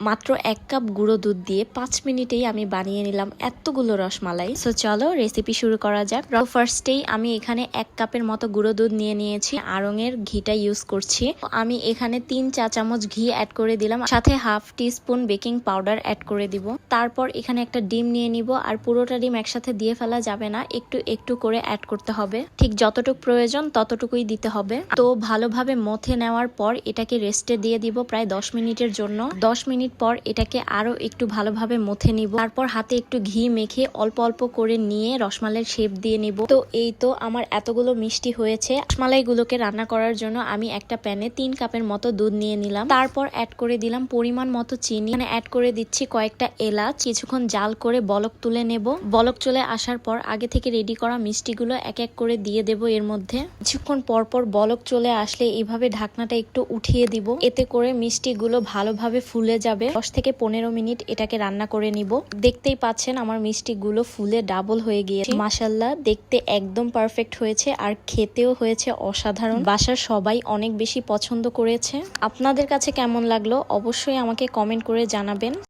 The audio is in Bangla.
মাত্র 1 কাপ গুঁড়ো দুধ দিয়ে 5 মিনিটেই আমি বানিয়ে নিলাম এতগুলো রসমালাই। সো চলো রেসিপি শুরু করা যাক। ফার্স্টেই আমি এখানে 1 কাপের মতো গুঁড়ো দুধ নিয়ে নিয়েছি। আড়ং-এর ঘিটা ইউজ করছি। আমি এখানে 3 চা চামচ ঘি অ্যাড করে দিলাম, সাথে half teaspoon baking powder add করে দিব। তারপর এখানে একটা ডিম নিয়ে নিব। আর পুরোটা ডিম একসাথে দিয়ে ফেলা যাবে না, একটু একটু করে অ্যাড করতে হবে। ঠিক যতটুকু প্রয়োজন ততটুকুই দিতে হবে। তো ভালোভাবে মথে নেওয়ার পর এটাকে রেস্টে দিয়ে দিব প্রায় 10 মিনিটের জন্য। 10 মিনিট পর এটাকে আরো একটু ভালোভাবে মথে নিব। তারপর হাতে একটু ঘি মেখে অল্প অল্প করে নিয়ে রসমালাইয়ের শেপ দিয়ে নিব। তো এই তো আমার এতগুলো মিষ্টি হয়েছে। রসমালাইগুলোকে রান্না করার জন্য আমি একটা প্যানে 3 কাপের মতো দুধ নিয়ে নিলাম। তারপর অ্যাড করে দিলাম পরিমাণ মতো চিনি। এখানে অ্যাড করে দিচ্ছি কয়েকটা এলাচ। কিছুক্ষণ জাল করে বলক তুলে নেব। বলক চলে আসার পর আগে থেকে রেডি করা মিষ্টিগুলো এক এক করে দিয়ে দেব এর মধ্যে। কিছুক্ষণ পর পর বলক চলে আসলে এইভাবে ঢাকনাটা একটু উঠিয়ে দিব। এতে করে মিষ্টিগুলো ভালোভাবে ফুলে যাবে। 10 থেকে 15 মিনিট এটাকে রান্না করে নিব। দেখতেই পাচ্ছেন আমার মিষ্টিগুলো ফুলে ডাবল হয়ে গিয়েছে। মাশাআল্লাহ, দেখতে একদম পারফেক্ট হয়েছে আর খেতেও হয়েছে অসাধারণ। বাসার সবাই অনেক বেশি পছন্দ করেছে। আপনাদের কাছে কেমন লাগলো অবশ্যই আমাকে কমেন্ট করে জানাবেন।